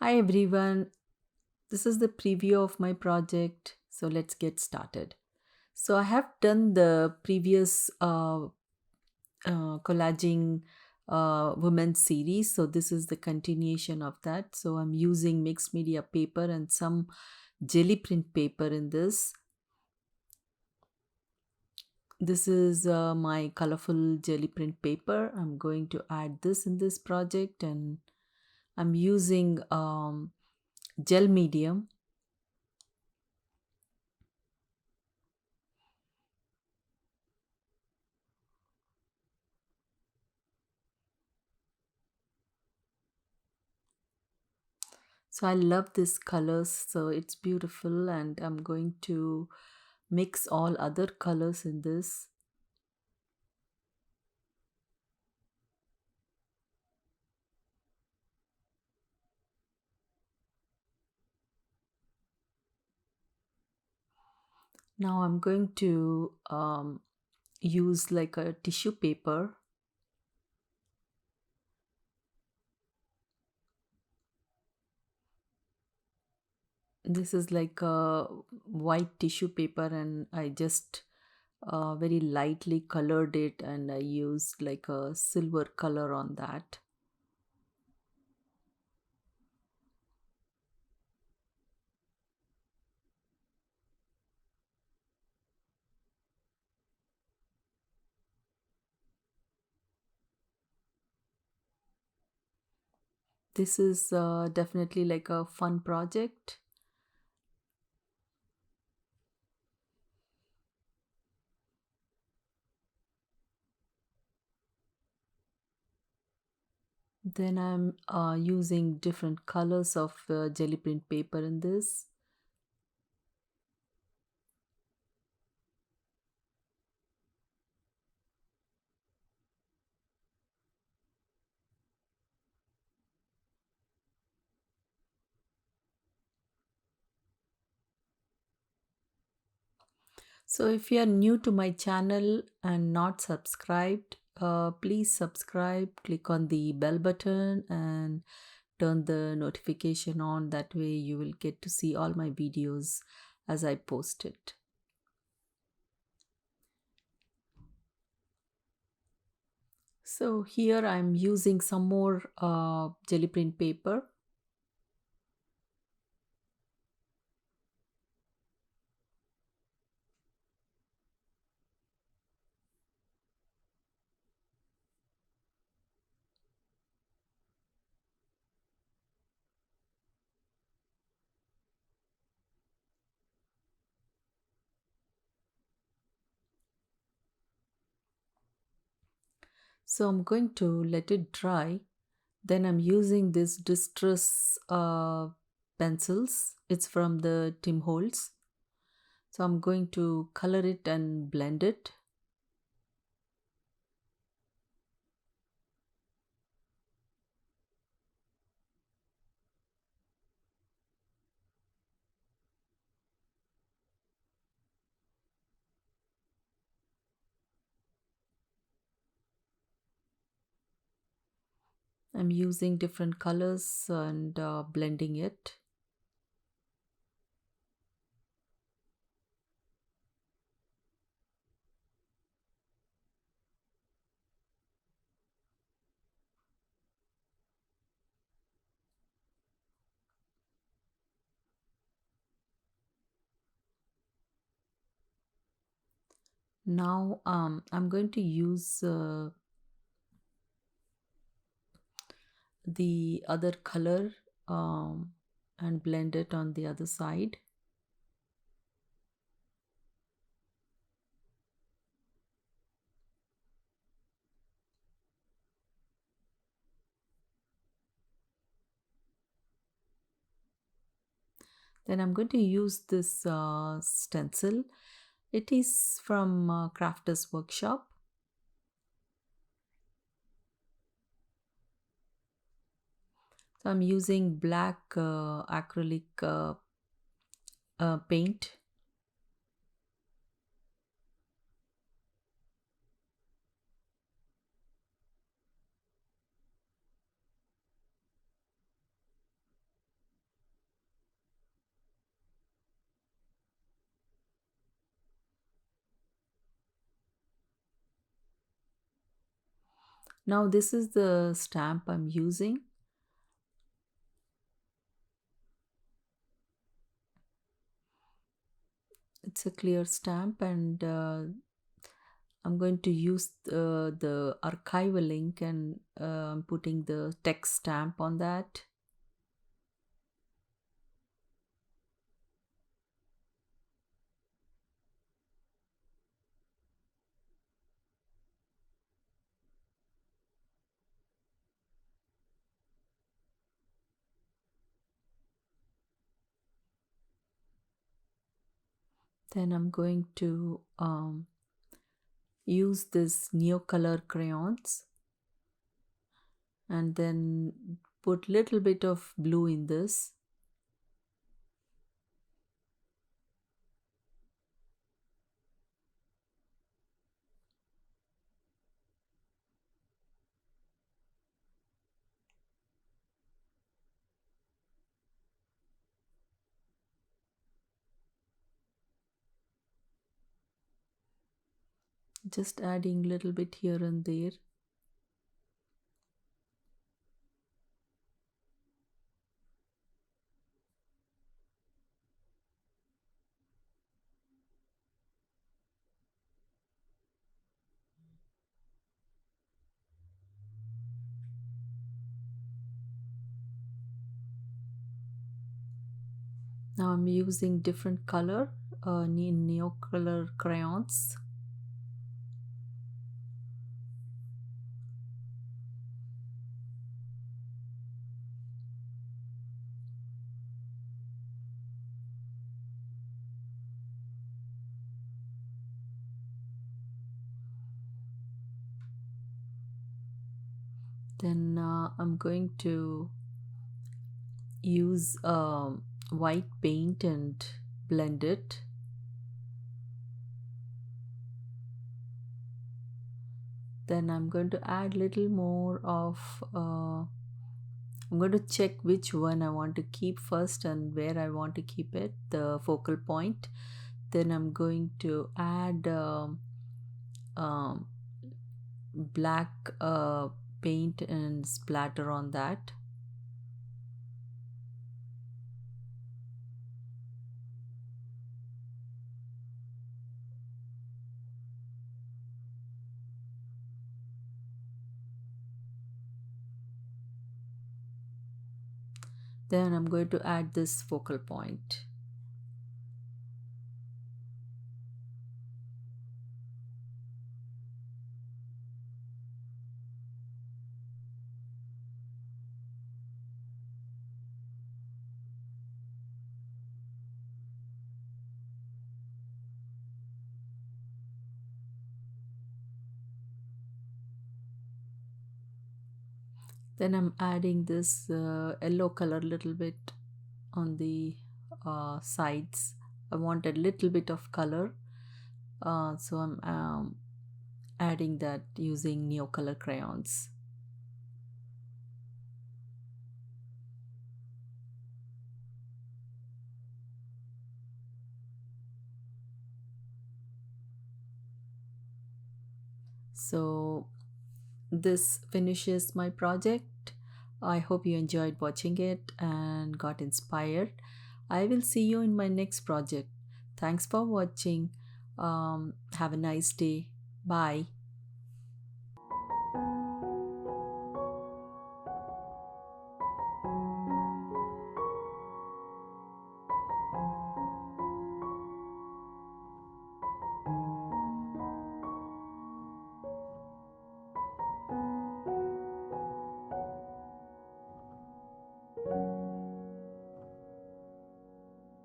Hi everyone, this is the preview of my project. So let's get started. So I have done the previous collaging women series. So this is the continuation of that. So I'm using mixed media paper and some jelly print paper in this. This is my colorful jelly print paper. I'm going to add this in this project and I'm using gel medium. So I love this colors, so it's beautiful, and I'm going to mix all other colors in this. Now I'm going to use like a tissue paper. This is like a white tissue paper, and I just very lightly colored it, and I used like a silver color on that. This is definitely like a fun project. Then I'm using different colors of jelly print paper in this. So if you are new to my channel and not subscribed, please subscribe, click on the bell button and turn the notification on. That way you will get to see all my videos as I post it. So here I'm using some more jelly print paper. So I'm going to let it dry. Then I'm using this distress pencils. It's from the Tim Holtz. So I'm going to color it and blend it. I'm using different colors and blending it. Now I'm going to use the other color and blend it on the other side. Then I'm going to use this stencil. It is from Crafters Workshop. So I'm using black acrylic paint. Now this is the stamp I'm using. It's a clear stamp, and I'm going to use the archival ink, and I'm putting the text stamp on that. Then I'm going to use this Neocolor crayons, and then put little bit of blue in this. Just adding little bit here and there. Now I'm using different color Neocolor crayons. Then I'm going to use white paint and blend it. Then I'm going to add little more of I'm going to check which one I want to keep first and where I want to keep it, the focal point. Then I'm going to add um, black paint and splatter on that. Then I'm going to add this focal point. Then I'm adding this yellow color little bit on the sides. I want a little bit of color, so I'm adding that using Neocolor crayons. So this finishes my project. I hope you enjoyed watching it and got inspired. I will see you in my next project. Thanks for watching. Have a nice day. Bye.